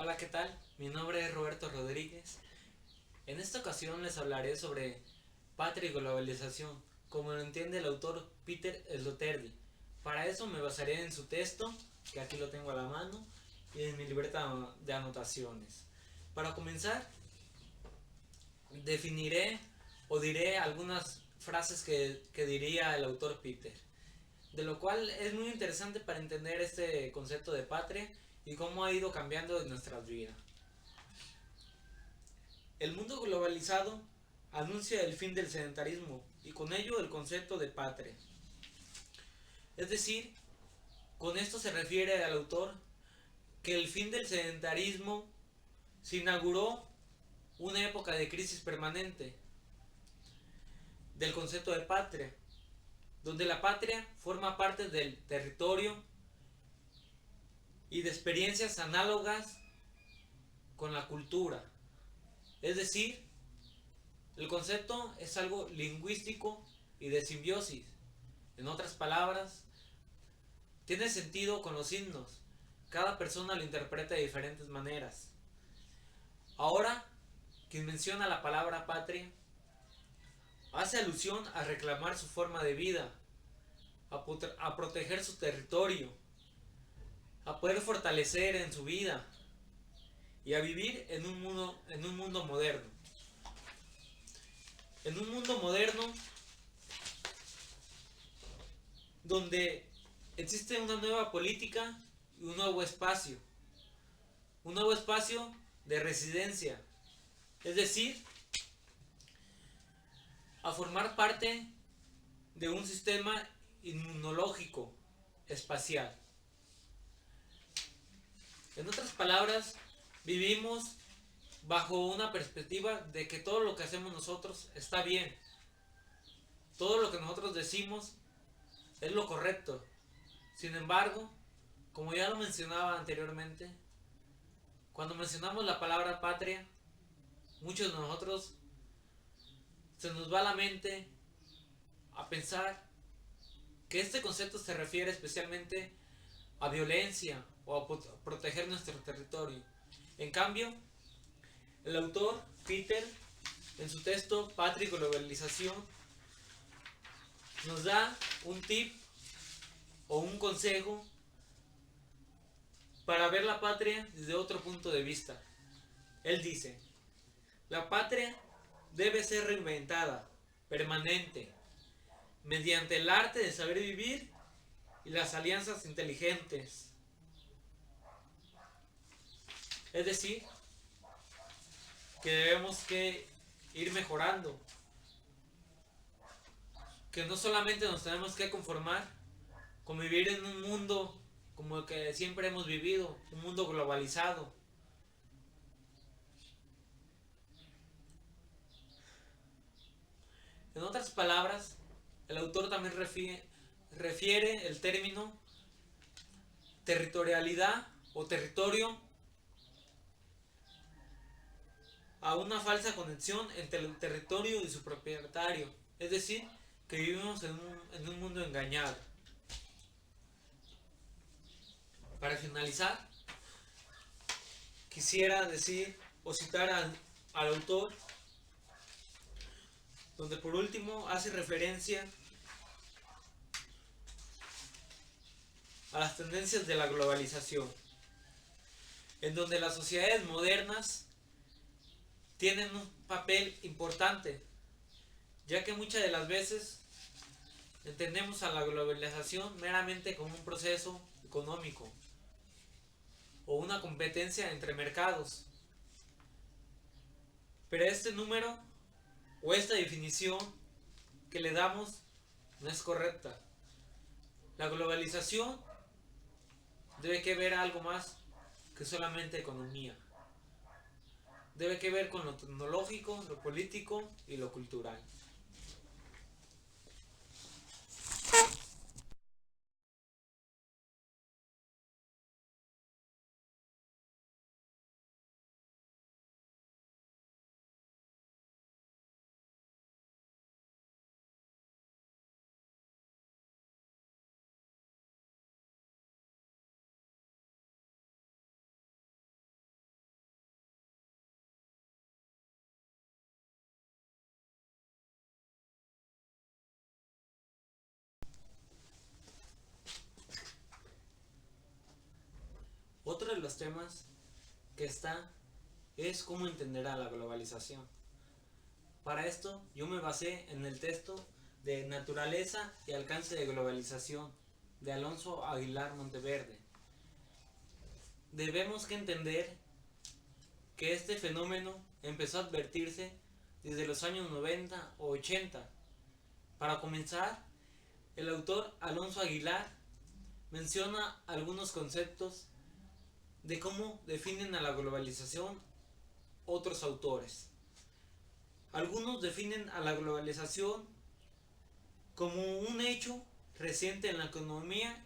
Hola, ¿qué tal? Mi nombre es Roberto Rodríguez. En esta ocasión les hablaré sobre patria y globalización, como lo entiende el autor Peter Sloterdijk. Para eso me basaré en su texto, que aquí lo tengo a la mano, y en mi libreta de anotaciones. Para comenzar, definiré o diré algunas frases que diría el autor Peter, de lo cual es muy interesante para entender este concepto de patria y cómo ha ido cambiando en nuestras vidas. El mundo globalizado anuncia el fin del sedentarismo y con ello el concepto de patria. Es decir, con esto se refiere al autor que el fin del sedentarismo se inauguró una época de crisis permanente del concepto de patria, donde la patria forma parte del territorio y de experiencias análogas con la cultura. Es decir, el concepto es algo lingüístico y de simbiosis. En otras palabras, tiene sentido con los signos. Cada persona lo interpreta de diferentes maneras. Ahora, quien menciona la palabra patria, hace alusión a reclamar su forma de vida, a proteger su territorio, a poder fortalecer en su vida y a vivir en un mundo moderno. En un mundo moderno donde existe una nueva política y un nuevo espacio de residencia, es decir, a formar parte de un sistema inmunológico espacial. En otras palabras, vivimos bajo una perspectiva de que todo lo que hacemos nosotros está bien. Todo lo que nosotros decimos es lo correcto. Sin embargo, como ya lo mencionaba anteriormente, cuando mencionamos la palabra patria, muchos de nosotros se nos va a la mente a pensar que este concepto se refiere especialmente a violencia o a proteger nuestro territorio. En cambio, el autor Peter, en su texto Patria y Globalización, nos da un tip o un consejo para ver la patria desde otro punto de vista. Él dice, la patria debe ser reinventada, permanente, mediante el arte de saber vivir y las alianzas inteligentes. Es decir, que debemos que ir mejorando, que no solamente nos tenemos que conformar con vivir en un mundo como el que siempre hemos vivido, un mundo globalizado. En otras palabras, el autor también refiere el término territorialidad o territorio a una falsa conexión entre el territorio y su propietario. Es decir, que vivimos en un mundo engañado. Para finalizar, quisiera decir o citar al autor, donde por último hace referencia a las tendencias de la globalización, en donde las sociedades modernas tienen un papel importante, ya que muchas de las veces entendemos a la globalización meramente como un proceso económico o una competencia entre mercados. Pero este número o esta definición que le damos no es correcta. La globalización debe que ver algo más que solamente economía. Debe que ver con lo tecnológico, lo político y lo cultural. los temas que está es cómo entender a la globalización. Para esto yo me basé en el texto de Naturaleza y alcance de globalización de Alonso Aguilar Monteverde. Debemos que entender que este fenómeno empezó a advertirse desde los años 90 o 80. Para comenzar, el autor Alonso Aguilar menciona algunos conceptos de cómo definen a la globalización otros autores. Algunos definen a la globalización como un hecho reciente en la economía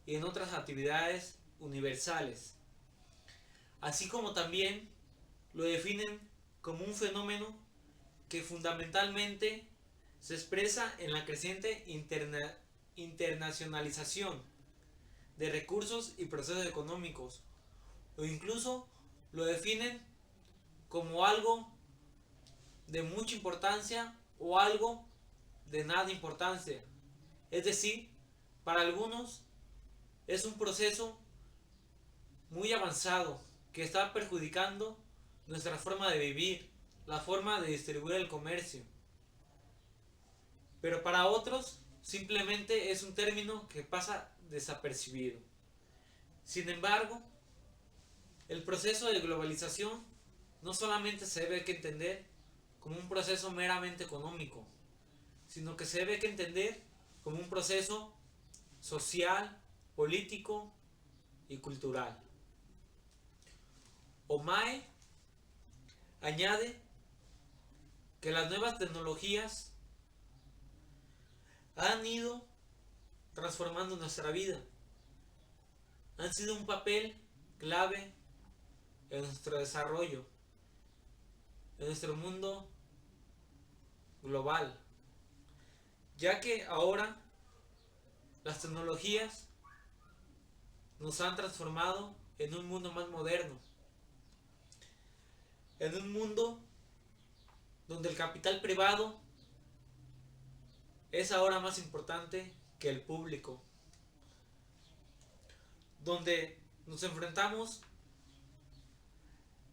y en otras actividades universales, así como también lo definen como un fenómeno que fundamentalmente se expresa en la creciente internacionalización de recursos y procesos económicos, o incluso lo definen como algo de mucha importancia o algo de nada importancia. Es decir, para algunos es un proceso muy avanzado que está perjudicando nuestra forma de vivir, la forma de distribuir el comercio. Pero para otros simplemente es un término que pasa desapercibido. Sin embargo, el proceso de globalización no solamente se debe que entender como un proceso meramente económico, sino que se debe que entender como un proceso social, político y cultural. Omae añade que las nuevas tecnologías han ido transformando nuestra vida, han sido un papel clave en nuestro desarrollo, en nuestro mundo global, ya que ahora las tecnologías nos han transformado en un mundo más moderno, en un mundo donde el capital privado es ahora más importante que el público, donde nos enfrentamos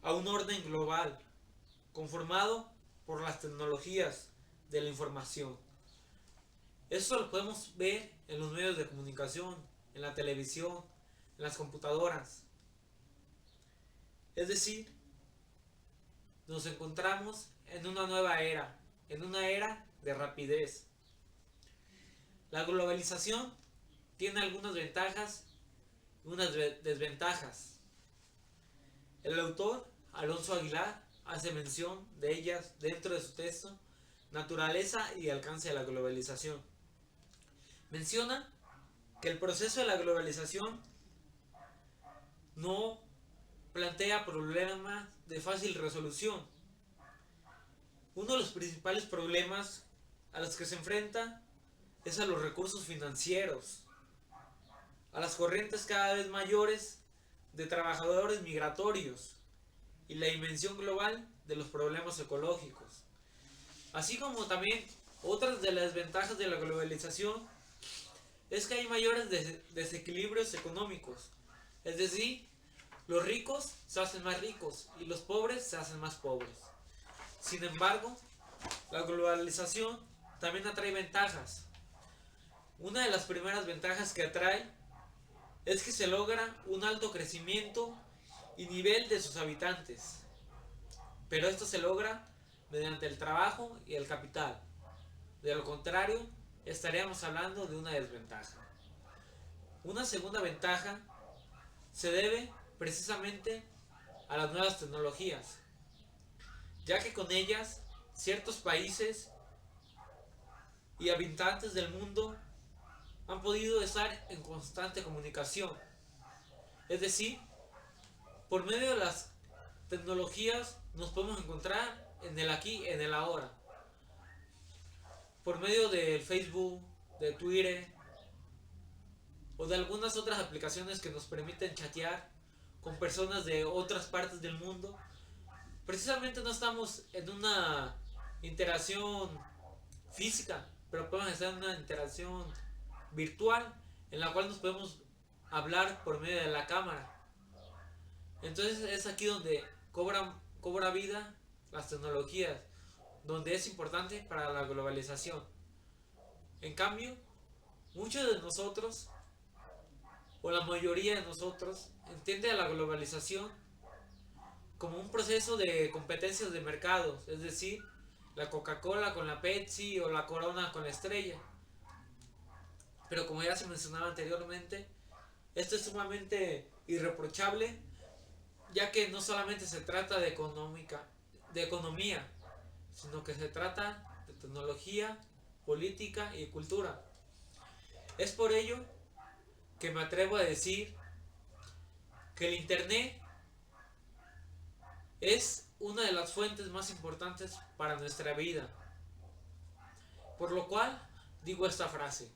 a un orden global conformado por las tecnologías de la información. Eso lo podemos ver en los medios de comunicación, en la televisión, en las computadoras. Es decir, nos encontramos en una nueva era, en una era de rapidez. La globalización tiene algunas ventajas y unas desventajas. El autor, Alonso Aguilar, hace mención de ellas dentro de su texto Naturaleza y alcance de la globalización. Menciona que el proceso de la globalización no plantea problemas de fácil resolución. Uno de los principales problemas a los que se enfrenta es a los recursos financieros, a las corrientes cada vez mayores de trabajadores migratorios y la dimensión global de los problemas ecológicos. Así como también otras de las ventajas de la globalización es que hay mayores desequilibrios económicos. Es decir, los ricos se hacen más ricos y los pobres se hacen más pobres. Sin embargo, la globalización también atrae ventajas. Una de las primeras ventajas que atrae es que se logra un alto crecimiento y nivel de sus habitantes. Pero esto se logra mediante el trabajo y el capital. De lo contrario, estaríamos hablando de una desventaja. Una segunda ventaja se debe precisamente a las nuevas tecnologías, ya que con ellas ciertos países y habitantes del mundo han podido estar en constante comunicación. Es decir, por medio de las tecnologías nos podemos encontrar en el aquí, en el ahora. Por medio del Facebook, de Twitter o de algunas otras aplicaciones que nos permiten chatear con personas de otras partes del mundo. Precisamente no estamos en una interacción física, pero podemos estar en una interacción virtual en la cual nos podemos hablar por medio de la cámara. Entonces es aquí donde cobra vida las tecnologías, donde es importante para la globalización. En cambio, muchos de nosotros, o la mayoría de nosotros, entiende a la globalización como un proceso de competencias de mercados, es decir, la Coca-Cola con la Pepsi o la Corona con la Estrella. Pero como ya se mencionaba anteriormente, esto es sumamente irreprochable, ya que no solamente se trata de economía, sino que se trata de tecnología, política y cultura. Es por ello que me atrevo a decir que el Internet es una de las fuentes más importantes para nuestra vida. Por lo cual digo esta frase.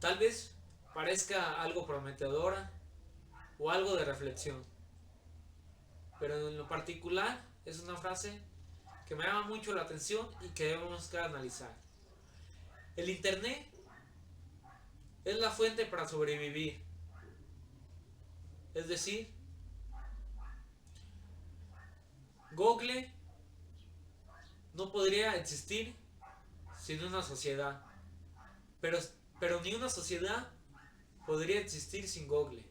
Tal vez parezca algo prometedora o algo de reflexión, pero en lo particular es una frase que me llama mucho la atención y que debemos que analizar. El Internet es la fuente para sobrevivir, es decir, Google no podría existir sin una sociedad, pero, pero ni una sociedad podría existir sin Google.